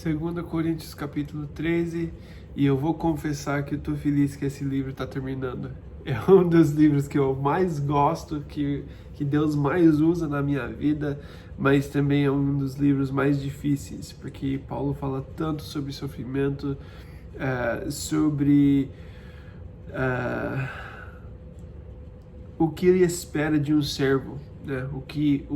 2 Coríntios capítulo 13, e eu vou confessar que eu tô feliz que esse livro está terminando. É um dos livros que eu mais gosto, que Deus mais usa na minha vida, mas também é um dos livros mais difíceis, porque Paulo fala tanto sobre sofrimento, sobre o que ele espera de um servo, né? O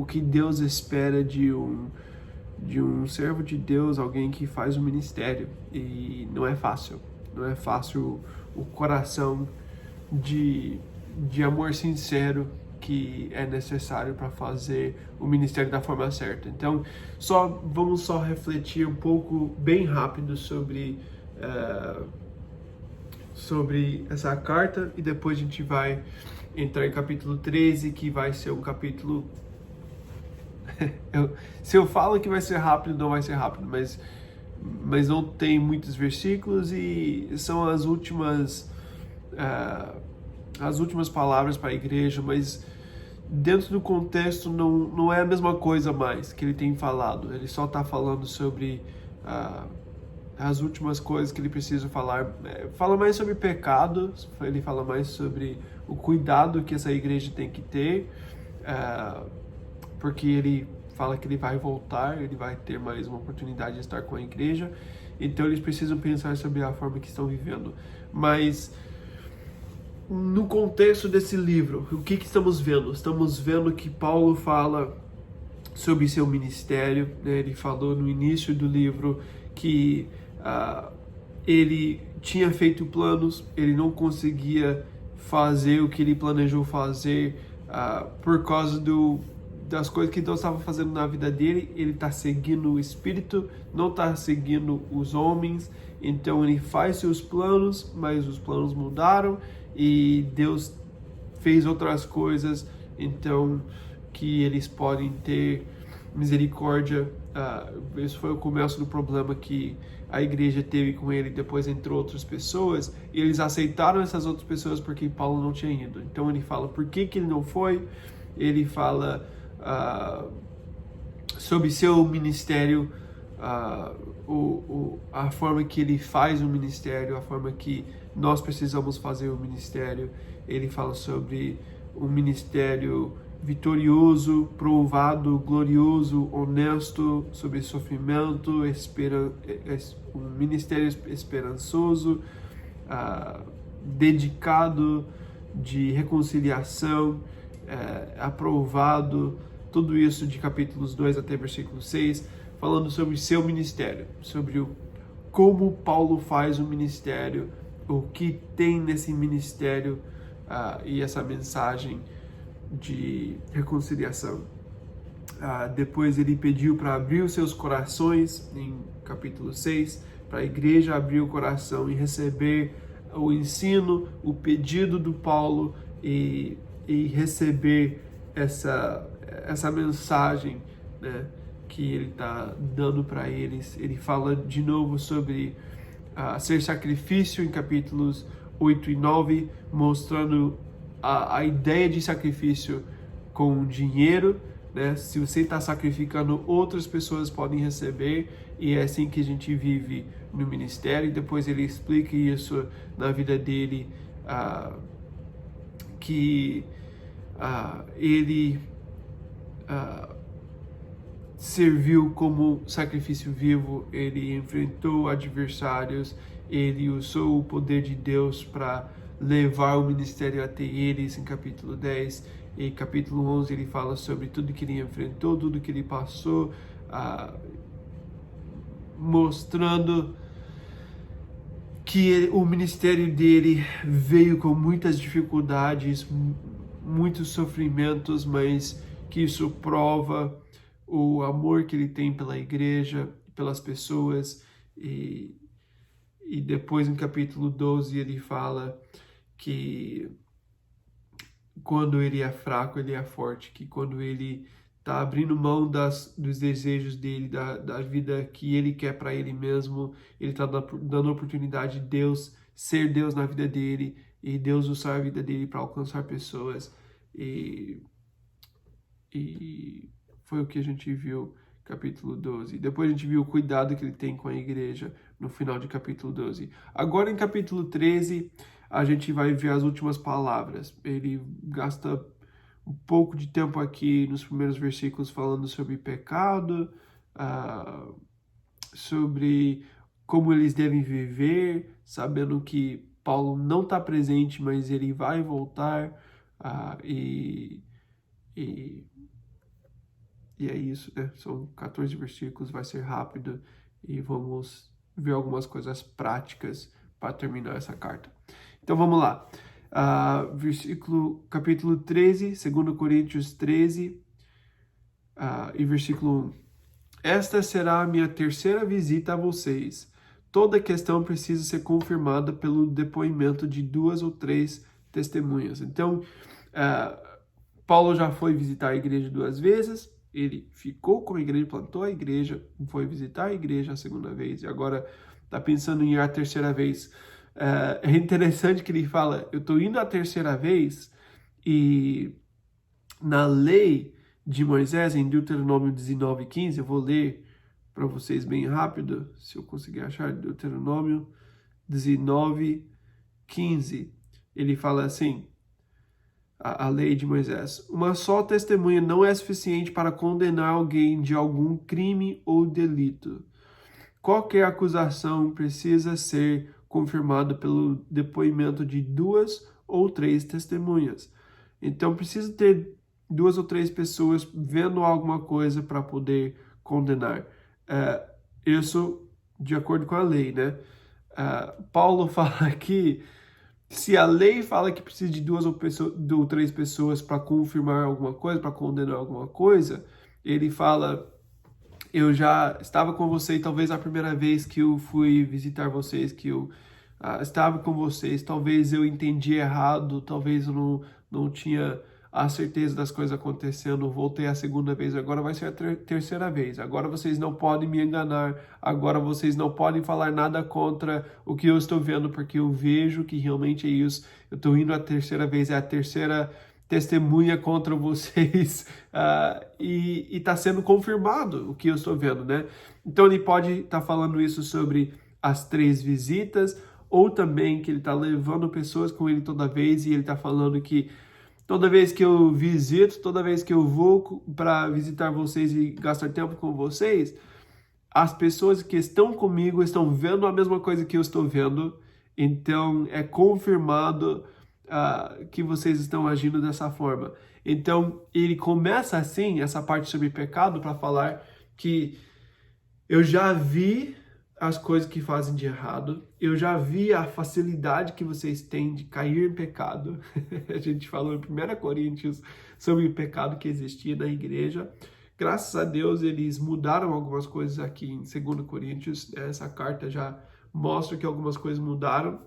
que Deus espera de um servo de Deus, alguém que faz o ministério. E não é fácil o coração de amor sincero que é necessário para fazer o ministério da forma certa. Então, vamos refletir um pouco, bem rápido, sobre essa carta, e depois a gente vai entrar em capítulo 13, que vai ser um capítulo... se eu falo que vai ser rápido, não vai ser rápido, mas não tem muitos versículos e são as últimas palavras para a igreja, mas dentro do contexto não é a mesma coisa mais que ele tem falado. Ele só está falando sobre as últimas coisas que ele precisa falar. Fala mais sobre pecado, ele fala mais sobre o cuidado que essa igreja tem que ter, porque ele fala que ele vai voltar, ele vai ter mais uma oportunidade de estar com a igreja, então eles precisam pensar sobre a forma que estão vivendo. Mas no contexto desse livro, o que estamos vendo? Estamos vendo que Paulo fala sobre seu ministério, né? Ele falou no início do livro que ele tinha feito planos, ele não conseguia fazer o que ele planejou fazer por causa das coisas que Deus estava fazendo na vida dele. Ele está seguindo o Espírito, não está seguindo os homens. Então ele faz seus planos, mas os planos mudaram e Deus fez outras coisas, então que eles podem ter misericórdia. Esse foi o começo do problema que a igreja teve com ele. Depois entrou outras pessoas e eles aceitaram essas outras pessoas porque Paulo não tinha ido. Então ele fala por que ele não foi. Ele fala sobre seu ministério, a forma que ele faz o ministério, a forma que nós precisamos fazer o ministério. Ele fala sobre um ministério vitorioso, provado, glorioso, honesto, sobre sofrimento, um ministério esperançoso, dedicado, de reconciliação, aprovado. Tudo isso de capítulos 2 até versículo 6, falando sobre seu ministério, sobre como Paulo faz o ministério, o que tem nesse ministério, e essa mensagem de reconciliação. Depois ele pediu para abrir os seus corações, em capítulo 6, para a igreja abrir o coração e receber o ensino, o pedido do Paulo, e receber essa mensagem, né, que ele está dando para eles. Ele fala de novo sobre ser sacrifício em capítulos 8 e 9, mostrando a ideia de sacrifício com dinheiro, né? Se você está sacrificando, outras pessoas podem receber, e é assim que a gente vive no ministério. E depois ele explica isso na vida dele, que ele serviu como sacrifício vivo, ele enfrentou adversários, ele usou o poder de Deus para levar o ministério até eles, em capítulo 10. E capítulo 11 ele fala sobre tudo que ele enfrentou, tudo que ele passou, mostrando que o ministério dele veio com muitas dificuldades, muitos sofrimentos, mas que isso prova o amor que ele tem pela igreja, pelas pessoas. E depois, em capítulo 12, ele fala que quando ele é fraco, ele é forte, que quando ele está abrindo mão dos desejos dele, da vida que ele quer para ele mesmo, ele está dando a oportunidade de Deus ser Deus na vida dele, e Deus usar a vida dele para alcançar pessoas. E foi o que a gente viu capítulo 12. Depois a gente viu o cuidado que ele tem com a igreja no final de capítulo 12. Agora em capítulo 13, a gente vai ver as últimas palavras. Ele gasta um pouco de tempo aqui nos primeiros versículos falando sobre pecado, sobre como eles devem viver, sabendo que Paulo não está presente, mas ele vai voltar, e é isso, né? São 14 versículos, vai ser rápido e vamos ver algumas coisas práticas para terminar essa carta. Então vamos lá. Capítulo 13, 2 Coríntios 13, e versículo 1. Esta será a minha terceira visita a vocês. Toda questão precisa ser confirmada pelo depoimento de 2 ou 3 testemunhas. Então, Paulo já foi visitar a igreja 2 vezes, ele ficou com a igreja, plantou a igreja, foi visitar a igreja a segunda vez, e agora está pensando em ir a terceira vez. É interessante que ele fala, eu estou indo a terceira vez, e na lei de Moisés, em Deuteronômio 19:15, eu vou ler para vocês bem rápido, se eu conseguir achar, Deuteronômio 19:15, ele fala assim, a lei de Moisés: uma só testemunha não é suficiente para condenar alguém de algum crime ou delito. Qualquer acusação precisa ser confirmada pelo depoimento de 2 ou 3 testemunhas. Então, precisa ter 2 ou 3 pessoas vendo alguma coisa para poder condenar. Isso de acordo com a lei, né? Paulo fala aqui, se a lei fala que precisa de 2 ou 3 pessoas para confirmar alguma coisa, para condenar alguma coisa, ele fala, eu já estava com vocês, talvez a primeira vez que eu fui visitar vocês, que eu estava com vocês, talvez eu entendi errado, talvez eu não tinha a certeza das coisas acontecendo, voltei a segunda vez, agora vai ser a terceira vez, agora vocês não podem me enganar, agora vocês não podem falar nada contra o que eu estou vendo, porque eu vejo que realmente é isso, eu estou indo a terceira vez, é a terceira testemunha contra vocês, e está sendo confirmado o que eu estou vendo, né? Então ele pode estar falando isso sobre as 3 visitas, ou também que ele está levando pessoas com ele toda vez, e ele está falando que toda vez que eu visito, toda vez que eu vou para visitar vocês e gastar tempo com vocês, as pessoas que estão comigo estão vendo a mesma coisa que eu estou vendo, então é confirmado que vocês estão agindo dessa forma. Então ele começa assim, essa parte sobre pecado, para falar que eu já vi as coisas que fazem de errado, eu já vi a facilidade que vocês têm de cair em pecado. A gente falou em 1 Coríntios sobre o pecado que existia na igreja. Graças a Deus eles mudaram algumas coisas aqui em 2 Coríntios. Essa carta já mostra que algumas coisas mudaram,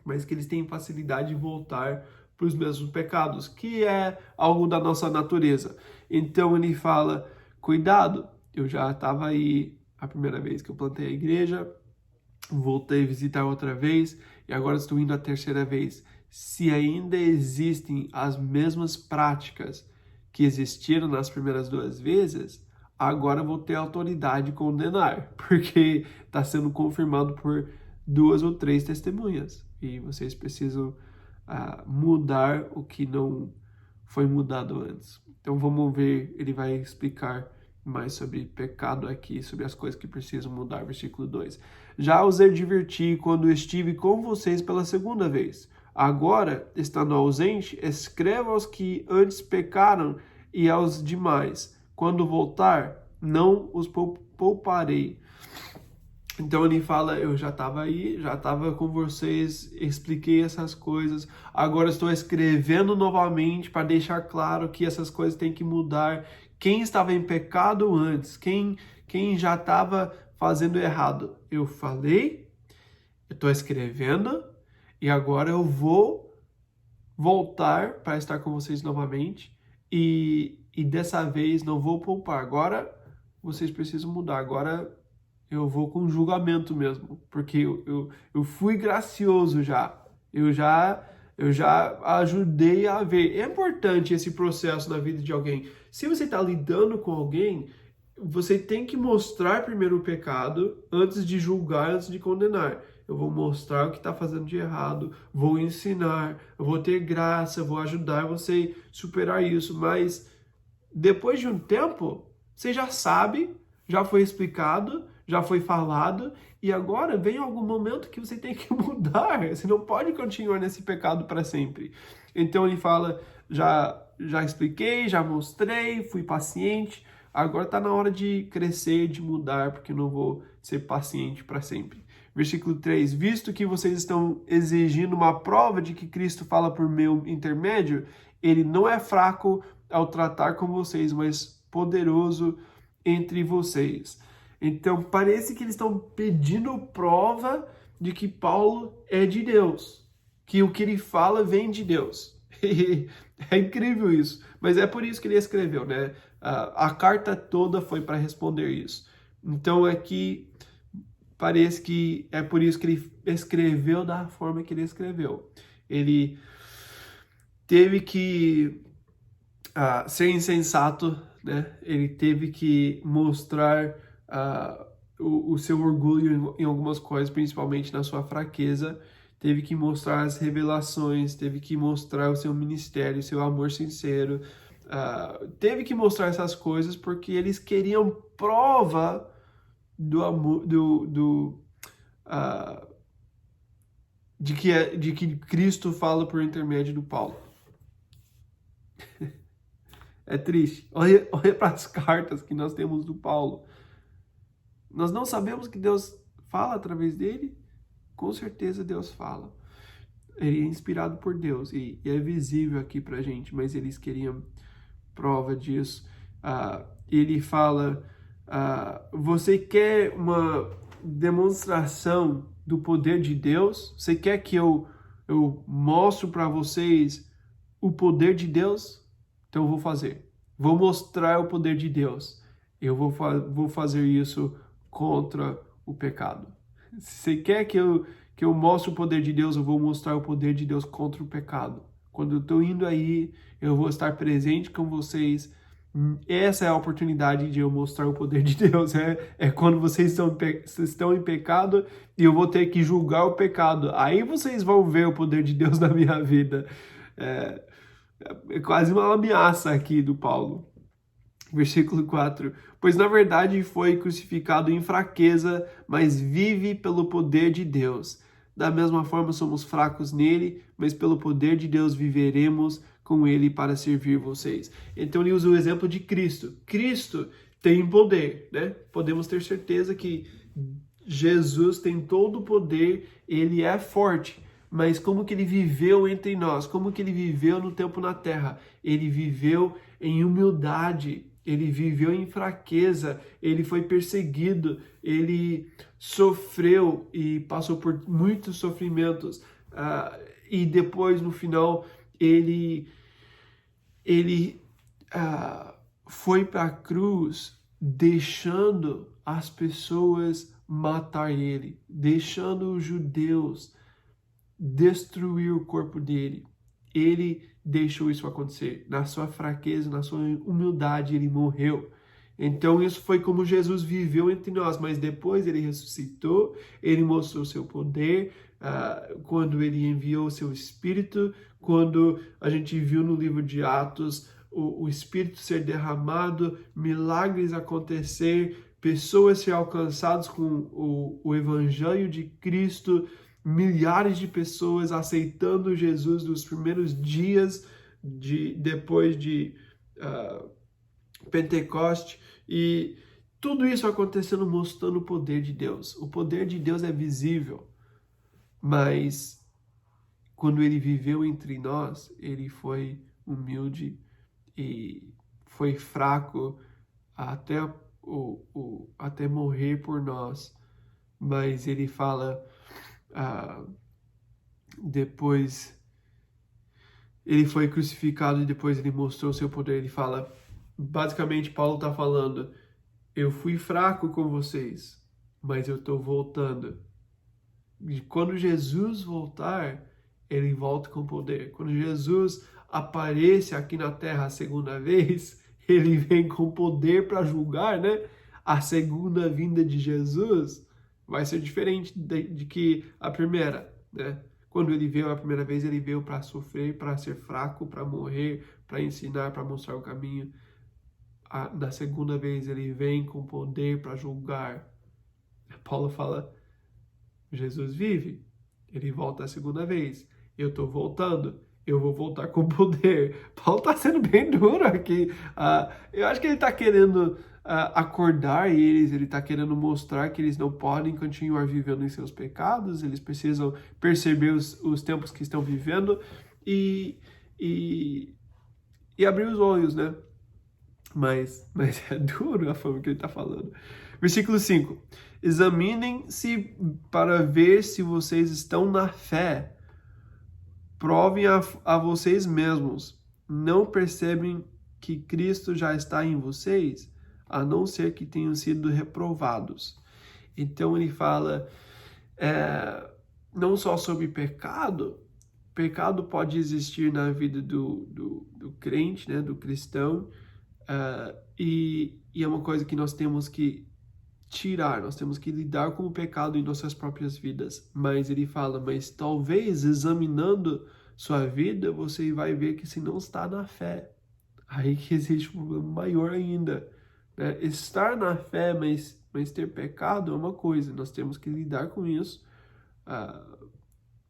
mas que eles têm facilidade de voltar para os mesmos pecados, que é algo da nossa natureza. Então ele fala, cuidado, eu já estava aí a primeira vez que eu plantei a igreja, voltei a visitar outra vez e agora estou indo a terceira vez. Se ainda existem as mesmas práticas que existiram nas primeiras 2 vezes, agora vou ter autoridade de condenar, porque está sendo confirmado por 2 ou 3 testemunhas e vocês precisam mudar o que não foi mudado antes. Então vamos ver, ele vai explicar mais sobre pecado aqui, sobre as coisas que precisam mudar, versículo 2. Já os adverti quando estive com vocês pela segunda vez. Agora, estando ausente, escreva aos que antes pecaram e aos demais. Quando voltar, não os pouparei. Então ele fala, eu já estava aí, já estava com vocês, expliquei essas coisas, agora estou escrevendo novamente para deixar claro que essas coisas têm que mudar. Quem estava em pecado antes, quem já estava fazendo errado, eu falei, eu estou escrevendo e agora eu vou voltar para estar com vocês novamente e dessa vez não vou poupar. Agora vocês precisam mudar, agora eu vou com julgamento mesmo, porque eu fui gracioso já. Eu já ajudei a ver. É importante esse processo na vida de alguém. Se você está lidando com alguém, você tem que mostrar primeiro o pecado antes de julgar, antes de condenar. Eu vou mostrar o que está fazendo de errado, vou ensinar, eu vou ter graça, vou ajudar você a superar isso. Mas depois de um tempo, você já sabe, já foi explicado, já foi falado, e agora vem algum momento que você tem que mudar. Você não pode continuar nesse pecado para sempre. Então ele fala, já expliquei, já mostrei, fui paciente, agora está na hora de crescer, de mudar, porque eu não vou ser paciente para sempre. Versículo 3, visto que vocês estão exigindo uma prova de que Cristo fala por meu intermédio, ele não é fraco ao tratar com vocês, mas poderoso entre vocês. Então, parece que eles estão pedindo prova de que Paulo é de Deus, que o que ele fala vem de Deus. É incrível isso, mas é por isso que ele escreveu, né? A carta toda foi para responder isso. Então, aqui parece que é por isso que ele escreveu da forma que ele escreveu. Ele teve que ser insensato, né? Ele teve que mostrar o seu orgulho em algumas coisas, principalmente na sua fraqueza. Teve que mostrar as revelações, teve que mostrar o seu ministério, o seu amor sincero. Teve que mostrar essas coisas porque eles queriam prova do amor, de que Cristo fala por intermédio do Paulo. É triste. Olha para as cartas que nós temos do Paulo. Nós não sabemos que Deus fala através dele? Com certeza Deus fala. Ele é inspirado por Deus e é visível aqui pra gente, mas eles queriam prova disso. Ele fala, você quer uma demonstração do poder de Deus? Você quer que eu mostre para vocês o poder de Deus? Então eu vou fazer. Vou mostrar o poder de Deus. Eu vou fazer isso contra o pecado. Se você quer que eu mostre o poder de Deus, eu vou mostrar o poder de Deus contra o pecado. Quando eu estou indo aí, eu vou estar presente com vocês. Essa é a oportunidade de eu mostrar o poder de Deus. É quando vocês estão em pecado e eu vou ter que julgar o pecado. Aí vocês vão ver o poder de Deus na minha vida. É quase uma ameaça aqui do Paulo. Versículo 4. Pois na verdade foi crucificado em fraqueza, mas vive pelo poder de Deus. Da mesma forma somos fracos nele, mas pelo poder de Deus viveremos com ele para servir vocês. Então ele usa o exemplo de Cristo. Cristo tem poder, né? Podemos ter certeza que Jesus tem todo o poder, ele é forte. Mas como que ele viveu entre nós? Como que ele viveu no tempo na terra? Ele viveu em humildade, ele viveu em fraqueza, ele foi perseguido, ele sofreu e passou por muitos sofrimentos. E depois, no final, ele foi para a cruz deixando as pessoas matar ele, deixando os judeus destruir o corpo dele. Ele deixou isso acontecer. Na sua fraqueza, na sua humildade, ele morreu. Então isso foi como Jesus viveu entre nós, mas depois ele ressuscitou, ele mostrou seu poder, quando ele enviou seu Espírito, quando a gente viu no livro de Atos o Espírito ser derramado, milagres acontecer, pessoas ser alcançadas com o Evangelho de Cristo, milhares de pessoas aceitando Jesus nos primeiros dias depois de Pentecoste, e tudo isso acontecendo mostrando o poder de Deus. O poder de Deus é visível, mas quando ele viveu entre nós, ele foi humilde e foi fraco até morrer por nós. Mas ele fala, depois ele foi crucificado e depois ele mostrou seu poder. Ele fala, basicamente Paulo está falando, eu fui fraco com vocês, mas eu estou voltando. E quando Jesus voltar, ele volta com poder. Quando Jesus aparece aqui na terra a segunda vez, ele vem com poder para julgar, né? A segunda vinda de Jesus vai ser diferente de que a primeira, né? Quando ele veio a primeira vez, ele veio para sofrer, para ser fraco, para morrer, para ensinar, para mostrar o caminho. Na segunda vez, ele vem com poder para julgar. Paulo fala, Jesus vive, ele volta a segunda vez. Eu estou voltando, eu vou voltar com poder. Paulo está sendo bem duro aqui. Eu acho que ele está querendo acordar eles, ele está querendo mostrar que eles não podem continuar vivendo em seus pecados, eles precisam perceber os tempos que estão vivendo e abrir os olhos, né? Mas é duro a forma que ele está falando. Versículo 5. Examinem-se para ver se vocês estão na fé. Provem a vocês mesmos. Não percebem que Cristo já está em vocês, a não ser que tenham sido reprovados. Então ele fala não só sobre pecado. Pecado pode existir na vida do crente, né, do cristão, e é uma coisa que nós temos que tirar, nós temos que lidar com o pecado em nossas próprias vidas. Mas ele fala, mas talvez examinando sua vida, você vai ver que se não está na fé, aí que existe um problema maior ainda. Né? Estar na fé, mas ter pecado é uma coisa, nós temos que lidar com isso.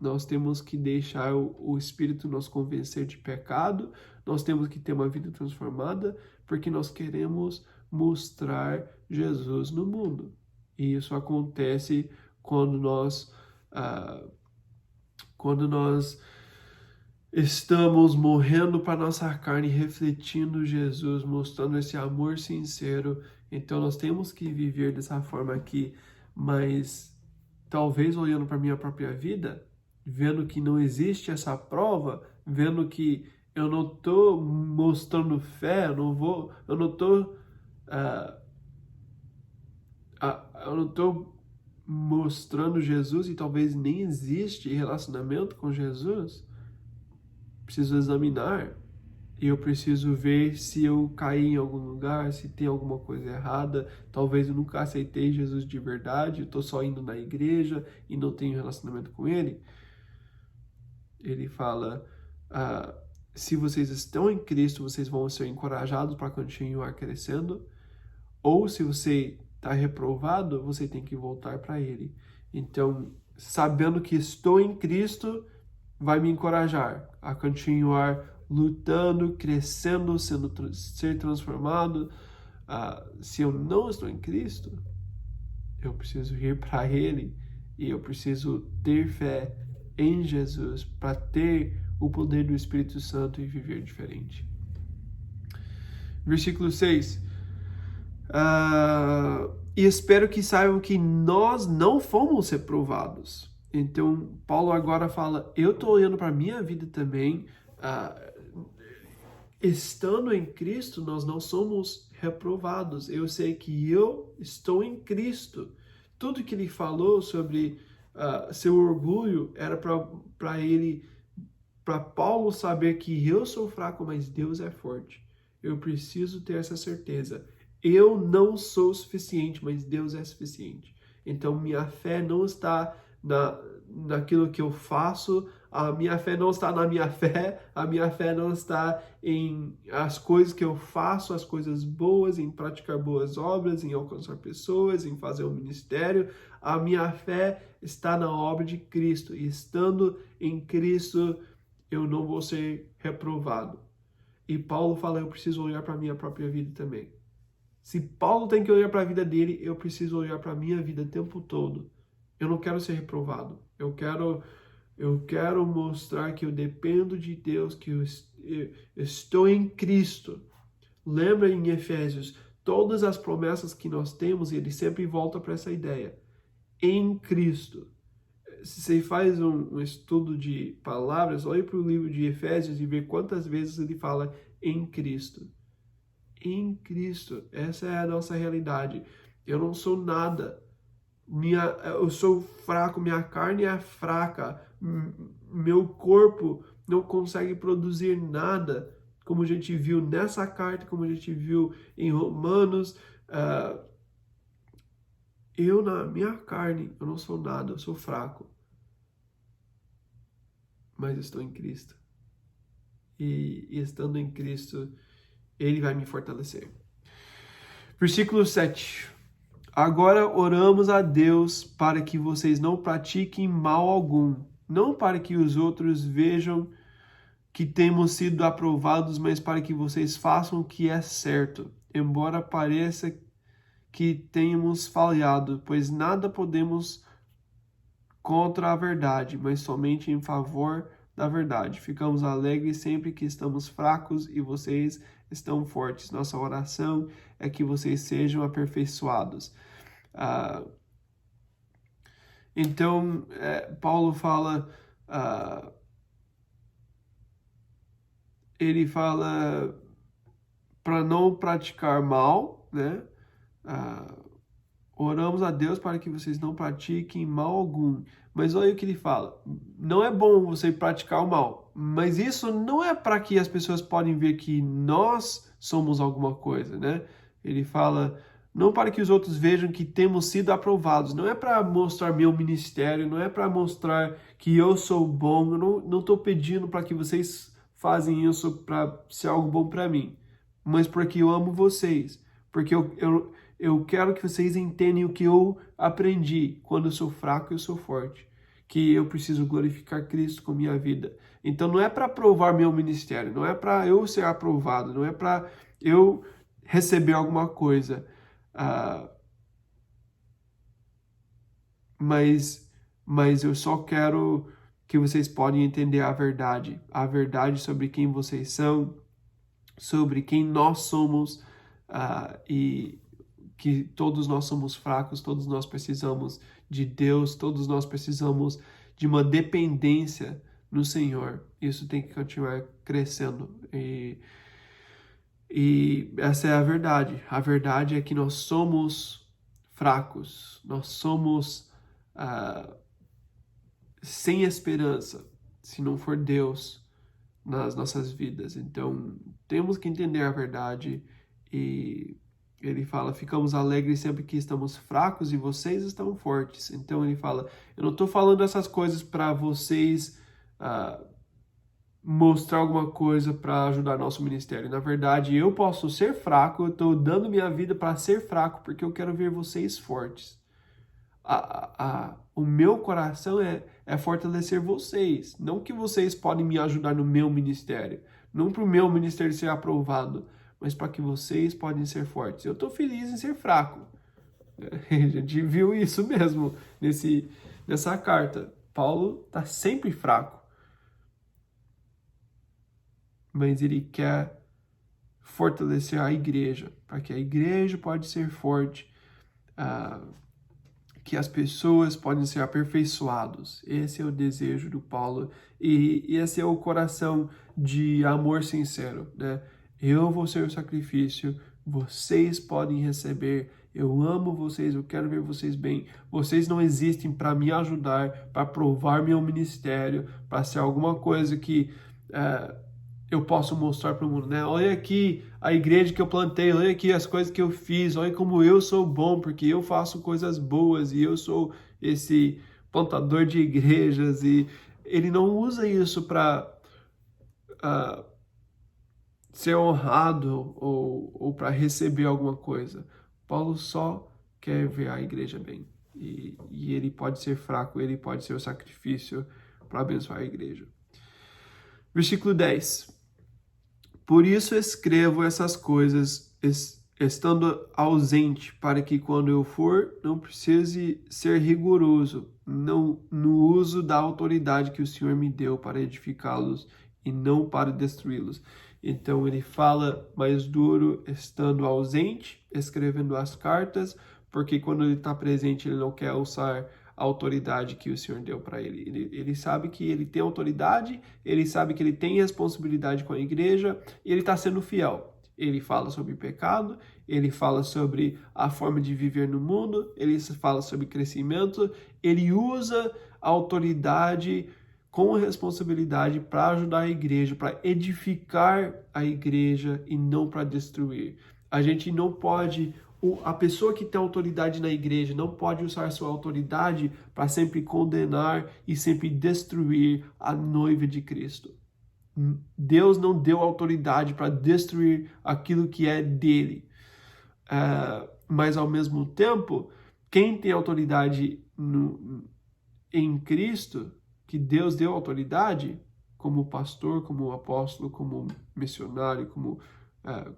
Nós temos que deixar o Espírito nos convencer de pecado, nós temos que ter uma vida transformada, porque nós queremos mostrar Jesus no mundo. E isso acontece quando nós estamos morrendo para nossa carne, refletindo Jesus, mostrando esse amor sincero. Então nós temos que viver dessa forma aqui, mas talvez olhando para a minha própria vida, vendo que não existe essa prova, vendo que eu não estou mostrando fé, eu não estou mostrando Jesus e talvez nem existe relacionamento com Jesus, preciso examinar e eu preciso ver se eu caí em algum lugar, se tem alguma coisa errada, talvez eu nunca aceitei Jesus de verdade, eu estou só indo na igreja e não tenho relacionamento com Ele. Ele fala, se vocês estão em Cristo, vocês vão ser encorajados para continuar crescendo, ou se você está reprovado, você tem que voltar para Ele. Então, sabendo que estou em Cristo, vai me encorajar a continuar lutando, crescendo, ser transformado. Se eu não estou em Cristo, eu preciso ir para Ele e eu preciso ter fé em Jesus para ter o poder do Espírito Santo e viver diferente. Versículo 6. E espero que saibam que nós não fomos reprovados. Então, Paulo agora fala, eu estou olhando para a minha vida também. Estando em Cristo, nós não somos reprovados. Eu sei que eu estou em Cristo. Tudo que ele falou sobre seu orgulho era para Paulo saber que eu sou fraco, mas Deus é forte. Eu preciso ter essa certeza. Eu não sou suficiente, mas Deus é suficiente. Então, minha fé não está naquilo que eu faço, a minha fé não está na minha fé, a minha fé não está em as coisas que eu faço, as coisas boas, em praticar boas obras, em alcançar pessoas, em fazer um ministério. A minha fé está na obra de Cristo, e estando em Cristo, eu não vou ser reprovado. E Paulo fala, eu preciso olhar para a minha própria vida também. Se Paulo tem que olhar para a vida dele, eu preciso olhar para a minha vida o tempo todo. Eu não quero ser reprovado. Eu quero mostrar que eu dependo de Deus, que eu estou em Cristo. Lembra em Efésios, todas as promessas que nós temos, ele sempre volta para essa ideia. Em Cristo. Se você faz um estudo de palavras, olhe para o livro de Efésios e vê quantas vezes ele fala em Cristo. Em Cristo. Essa é a nossa realidade. Eu não sou nada. Eu sou fraco, minha carne é fraca, meu corpo não consegue produzir nada como a gente viu nessa carta, como a gente viu em Romanos, eu na minha carne, eu não sou nada, eu sou fraco, mas estou em Cristo. E estando em Cristo, Ele vai me fortalecer. Versículo 7. Agora oramos a Deus para que vocês não pratiquem mal algum, não para que os outros vejam que temos sido aprovados, mas para que vocês façam o que é certo, embora pareça que tenhamos falhado, pois nada podemos contra a verdade, mas somente em favor da verdade. Ficamos alegres sempre que estamos fracos e vocês estão fortes. Nossa oração é que vocês sejam aperfeiçoados. Então, Paulo fala, ele fala para não praticar mal, né? Oramos a Deus para que vocês não pratiquem mal algum. Mas olha o que ele fala. Não é bom você praticar o mal. Mas isso não é para que as pessoas podem ver que nós somos alguma coisa, né? Ele fala, não para que os outros vejam que temos sido aprovados. Não é para mostrar meu ministério, não é para mostrar que eu sou bom. Eu não estou pedindo para que vocês fazem isso para ser algo bom para mim. Mas porque eu amo vocês. Porque eu quero que vocês entendam o que eu aprendi. Quando eu sou fraco, eu sou forte. Que eu preciso glorificar Cristo com minha vida. Então não é para provar meu ministério, não é para eu ser aprovado, não é para eu receber alguma coisa. Mas eu só quero que vocês podem entender a verdade sobre quem vocês são, sobre quem nós somos, e que todos nós somos fracos, todos nós precisamos de Deus, todos nós precisamos de uma dependência no Senhor. Isso tem que continuar crescendo. E essa é a verdade. A verdade é que nós somos fracos, nós somos sem esperança, se não for Deus nas nossas vidas. Então, temos que entender a verdade. E ele fala, ficamos alegres sempre que estamos fracos e vocês estão fortes. Então ele fala, eu não estou falando essas coisas para vocês mostrar alguma coisa para ajudar nosso ministério. Na verdade, eu posso ser fraco, eu estou dando minha vida para ser fraco, porque eu quero ver vocês fortes. O meu coração é fortalecer vocês. Não que vocês podem me ajudar no meu ministério. Não para o meu ministério ser aprovado, mas para que vocês podem ser fortes. Eu estou feliz em ser fraco. A gente viu isso mesmo nessa carta. Paulo está sempre fraco. Mas ele quer fortalecer a igreja, para que a igreja pode ser forte, que as pessoas podem ser aperfeiçoados. Esse é o desejo do Paulo e esse é o coração de amor sincero, né? Eu vou ser o sacrifício, vocês podem receber, eu amo vocês, eu quero ver vocês bem. Vocês não existem para me ajudar, para provar meu ministério, para ser alguma coisa que eu posso mostrar para o mundo, né? Olha aqui a igreja que eu plantei, olha aqui as coisas que eu fiz, olha como eu sou bom, porque eu faço coisas boas e eu sou esse plantador de igrejas. E ele não usa isso para ser honrado ou para receber alguma coisa. Paulo só quer ver a igreja bem. E ele pode ser fraco, ele pode ser o sacrifício para abençoar a igreja. Versículo 10. Por isso escrevo essas coisas estando ausente, para que quando eu for, não precise ser rigoroso no uso da autoridade que o Senhor me deu para edificá-los e não para destruí-los. Então ele fala mais duro estando ausente, escrevendo as cartas, porque quando ele está presente ele não quer usar a autoridade que o Senhor deu para ele. Ele sabe que ele tem autoridade, ele sabe que ele tem responsabilidade com a igreja e ele está sendo fiel. Ele fala sobre pecado, ele fala sobre a forma de viver no mundo, ele fala sobre crescimento, ele usa a autoridade com responsabilidade para ajudar a igreja, para edificar a igreja e não para destruir. A gente não pode, a pessoa que tem autoridade na igreja não pode usar sua autoridade para sempre condenar e sempre destruir a noiva de Cristo. Deus não deu autoridade para destruir aquilo que é dele. Mas ao mesmo tempo, quem tem autoridade em Cristo, que Deus deu autoridade, como pastor, como apóstolo, como missionário, como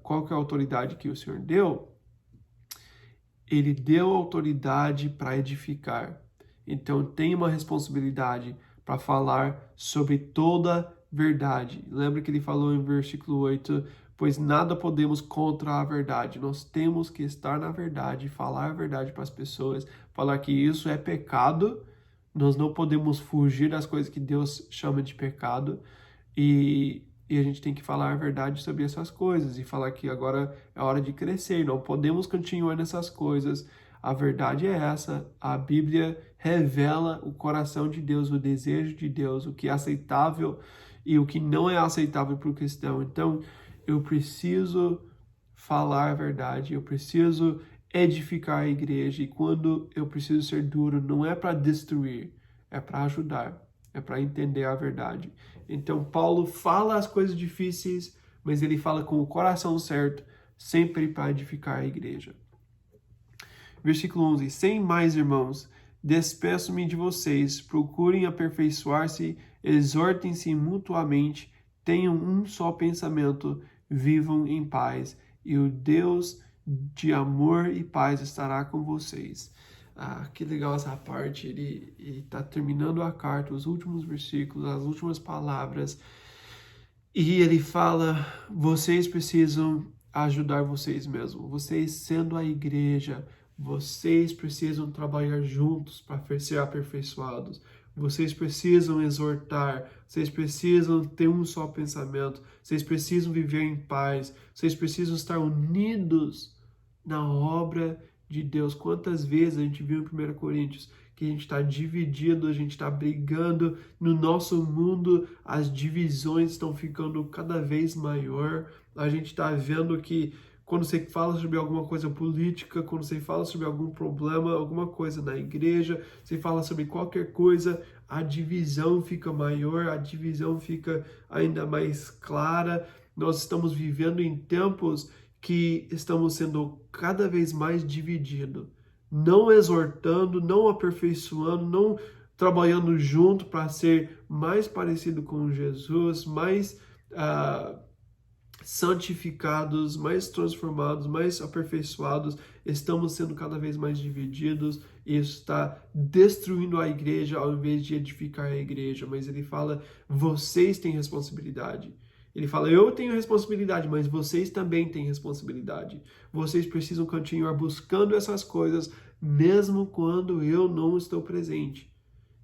qualquer autoridade que o Senhor deu, ele deu autoridade para edificar. Então tem uma responsabilidade para falar sobre toda verdade. Lembra que ele falou em versículo 8, pois nada podemos contra a verdade. Nós temos que estar na verdade, falar a verdade para as pessoas, falar que isso é pecado. Nós não podemos fugir das coisas que Deus chama de pecado e a gente tem que falar a verdade sobre essas coisas e falar que agora é hora de crescer, não podemos continuar nessas coisas. A verdade é essa, a Bíblia revela o coração de Deus, o desejo de Deus, o que é aceitável e o que não é aceitável para o cristão. Então, eu preciso falar a verdade, eu preciso edificar a igreja, e quando eu preciso ser duro, não é para destruir, é para ajudar, é para entender a verdade. Então Paulo fala as coisas difíceis, mas ele fala com o coração certo, sempre para edificar a igreja. Versículo 11, sem mais, irmãos, despeço-me de vocês, procurem aperfeiçoar-se, exortem-se mutuamente, tenham um só pensamento, vivam em paz, e o Deus de amor e paz estará com vocês. Que legal essa parte, ele está terminando a carta, os últimos versículos, as últimas palavras, e ele fala, vocês precisam ajudar vocês mesmos, vocês sendo a igreja, vocês precisam trabalhar juntos para ser aperfeiçoados, vocês precisam exortar, vocês precisam ter um só pensamento, vocês precisam viver em paz, vocês precisam estar unidos na obra de Deus. Quantas vezes a gente viu em 1 Coríntios que a gente está dividido, a gente está brigando no nosso mundo, as divisões estão ficando cada vez maior, a gente está vendo que quando você fala sobre alguma coisa política, quando você fala sobre algum problema, alguma coisa na igreja, você fala sobre qualquer coisa, a divisão fica maior, a divisão fica ainda mais clara. Nós estamos vivendo em tempos que estamos sendo cada vez mais divididos, não exortando, não aperfeiçoando, não trabalhando junto para ser mais parecido com Jesus, mais santificados, mais transformados, mais aperfeiçoados. Estamos sendo cada vez mais divididos e isso está destruindo a igreja ao invés de edificar a igreja. Mas ele fala, vocês têm responsabilidade. Ele fala, eu tenho responsabilidade, mas vocês também têm responsabilidade. Vocês precisam continuar buscando essas coisas, mesmo quando eu não estou presente.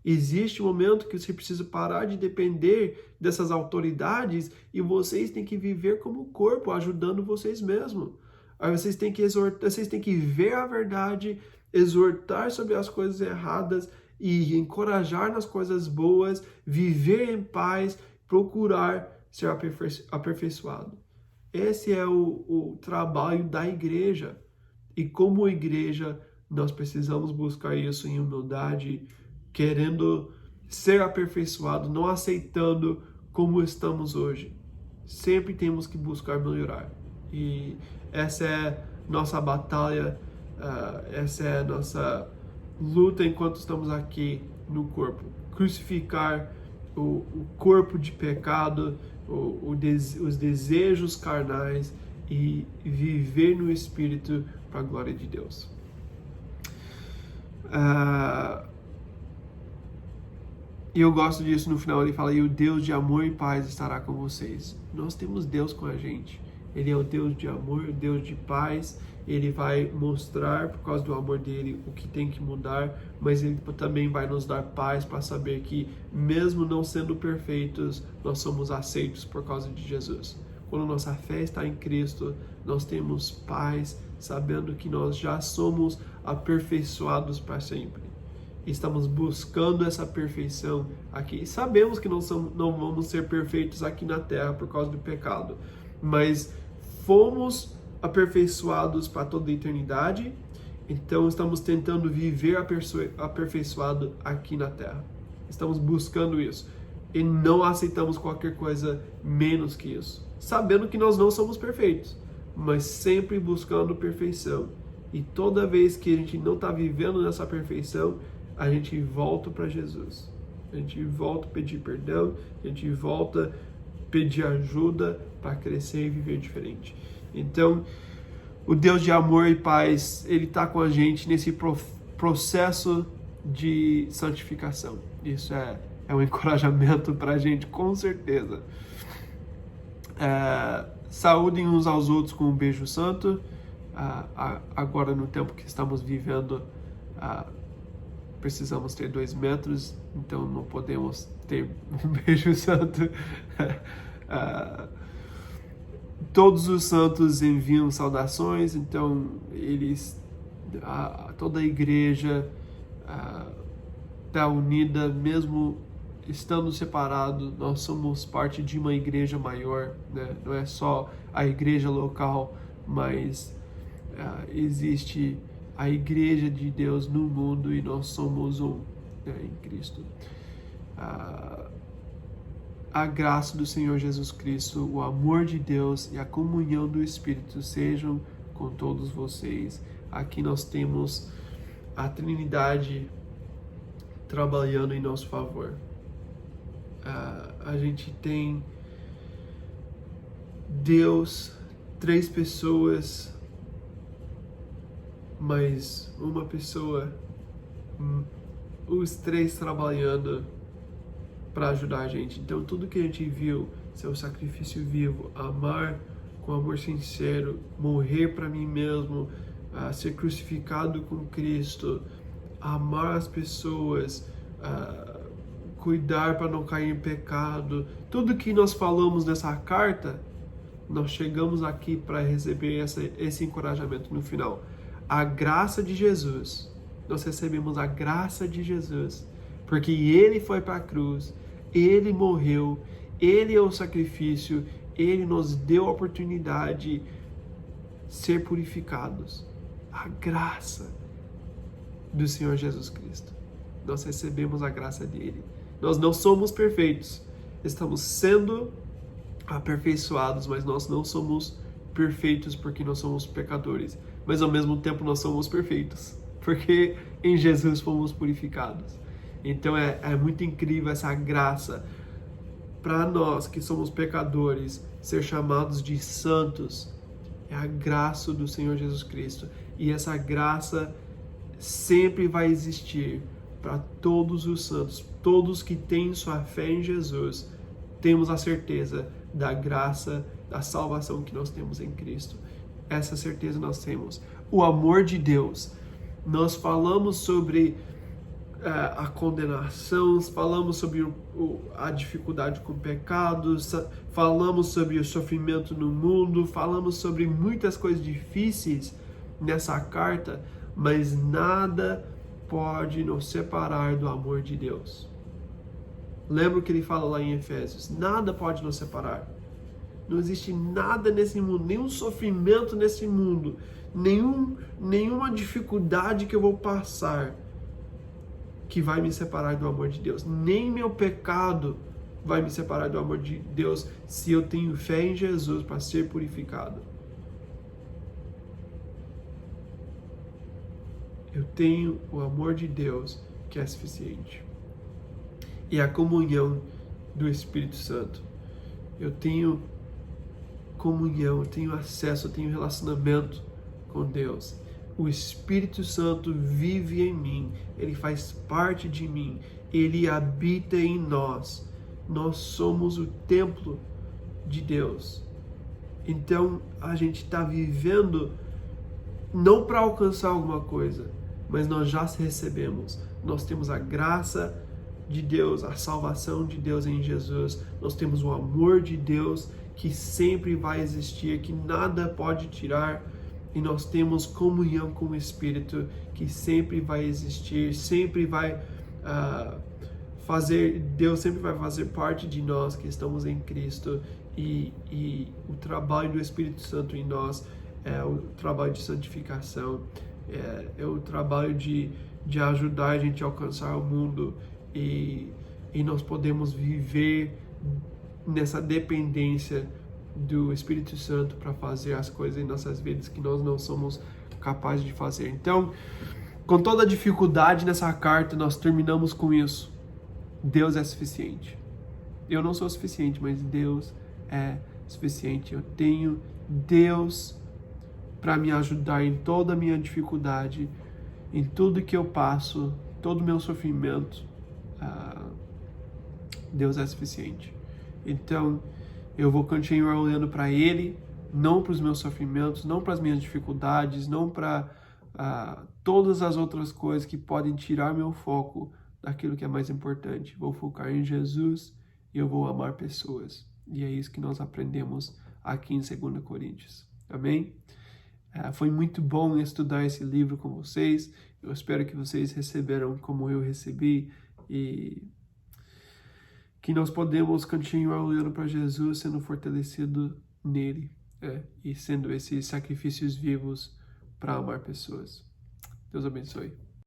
Existe um momento que você precisa parar de depender dessas autoridades e vocês têm que viver como corpo, ajudando vocês mesmos. Aí vocês têm que exortar, vocês têm que ver a verdade, exortar sobre as coisas erradas e encorajar nas coisas boas, viver em paz, procurar ser aperfeiçoado. Esse é o trabalho da igreja. E como igreja, nós precisamos buscar isso em humildade, querendo ser aperfeiçoado, não aceitando como estamos hoje. Sempre temos que buscar melhorar. E essa é nossa batalha, essa é nossa luta enquanto estamos aqui no corpo. Crucificar o corpo de pecado, os desejos carnais e viver no Espírito para a glória de Deus. E eu gosto disso no final, ele fala, e o Deus de amor e paz estará com vocês. Nós temos Deus com a gente. Ele é o Deus de amor, o Deus de paz. Ele vai mostrar, por causa do amor dele, o que tem que mudar, mas ele também vai nos dar paz para saber que, mesmo não sendo perfeitos, nós somos aceitos por causa de Jesus. Quando nossa fé está em Cristo, nós temos paz, sabendo que nós já somos aperfeiçoados para sempre. Estamos buscando essa perfeição aqui. E sabemos que não vamos ser perfeitos aqui na terra por causa do pecado, mas fomos aperfeiçoados para toda a eternidade, então estamos tentando viver aperfeiçoado aqui na terra. Estamos buscando isso e não aceitamos qualquer coisa menos que isso, sabendo que nós não somos perfeitos, mas sempre buscando perfeição. E toda vez que a gente não está vivendo nessa perfeição, a gente volta para Jesus. A gente volta a pedir perdão, a gente volta a pedir ajuda para crescer e viver diferente. Então, o Deus de amor e paz, Ele está com a gente nesse processo de santificação. Isso é um encorajamento para a gente, com certeza. Saúdem uns aos outros com um beijo santo. Agora, no tempo que estamos vivendo, precisamos ter 2 metros, então não podemos ter um beijo santo. Todos os santos enviam saudações, então toda a igreja está unida, mesmo estando separado. Nós somos parte de uma igreja maior, né? Não é só a igreja local, mas existe a igreja de Deus no mundo e nós somos um, né, em Cristo. A graça do Senhor Jesus Cristo, o amor de Deus e a comunhão do Espírito sejam com todos vocês. Aqui nós temos a Trindade trabalhando em nosso favor. A gente tem Deus, 3 pessoas, mais uma pessoa, os 3 trabalhando para ajudar a gente. Então, tudo que a gente viu, seu sacrifício vivo, amar com amor sincero, morrer para mim mesmo, ser crucificado com Cristo, amar as pessoas, cuidar para não cair em pecado, tudo que nós falamos nessa carta, nós chegamos aqui para receber esse encorajamento no final. A graça de Jesus, nós recebemos a graça de Jesus, porque Ele foi para a cruz, Ele morreu, Ele é o sacrifício, Ele nos deu a oportunidade de ser purificados. A graça do Senhor Jesus Cristo. Nós recebemos a graça dele. Nós não somos perfeitos, estamos sendo aperfeiçoados, mas nós não somos perfeitos porque nós somos pecadores. Mas ao mesmo tempo nós somos perfeitos, porque em Jesus fomos purificados. Então é muito incrível essa graça para nós que somos pecadores, ser chamados de santos. É a graça do Senhor Jesus Cristo. E essa graça sempre vai existir para todos os santos, todos que têm sua fé em Jesus. Temos a certeza da graça, da salvação que nós temos em Cristo. Essa certeza nós temos. O amor de Deus. Nós falamos sobre a condenação, falamos sobre a dificuldade com pecados, falamos sobre o sofrimento no mundo, falamos sobre muitas coisas difíceis nessa carta, mas nada pode nos separar do amor de Deus. Lembra o que ele fala lá em Efésios? Nada pode nos separar. Não existe nada nesse mundo, nenhum sofrimento nesse mundo, nenhuma dificuldade que eu vou passar que vai me separar do amor de Deus. Nem meu pecado vai me separar do amor de Deus se eu tenho fé em Jesus para ser purificado. Eu tenho o amor de Deus que é suficiente. E a comunhão do Espírito Santo. Eu tenho comunhão, eu tenho acesso, eu tenho relacionamento com Deus. O Espírito Santo vive em mim, ele faz parte de mim, ele habita em nós. Nós somos o templo de Deus. Então a gente está vivendo não para alcançar alguma coisa, mas nós já recebemos. Nós temos a graça de Deus, a salvação de Deus em Jesus. Nós temos o amor de Deus que sempre vai existir, que nada pode tirar e nós temos comunhão com o Espírito que sempre vai existir, sempre vai Deus sempre vai fazer parte de nós que estamos em Cristo, e o trabalho do Espírito Santo em nós é o trabalho de santificação, é o trabalho de ajudar a gente a alcançar o mundo, e nós podemos viver nessa dependência do Espírito Santo para fazer as coisas em nossas vidas que nós não somos capazes de fazer. Então, com toda a dificuldade nessa carta, nós terminamos com isso. Deus é suficiente. Eu não sou suficiente, mas Deus é suficiente. Eu tenho Deus para me ajudar em toda a minha dificuldade, em tudo que eu passo, todo o meu sofrimento. Deus é suficiente. Então, eu vou continuar olhando para Ele, não para os meus sofrimentos, não para as minhas dificuldades, não para todas as outras coisas que podem tirar meu foco daquilo que é mais importante. Vou focar em Jesus e eu vou amar pessoas. E é isso que nós aprendemos aqui em 2 Coríntios. Amém? Foi muito bom estudar esse livro com vocês. Eu espero que vocês receberam como eu recebi, e que nós podemos continuar olhando para Jesus, sendo fortalecido nele, e sendo esses sacrifícios vivos para amar pessoas. Deus abençoe.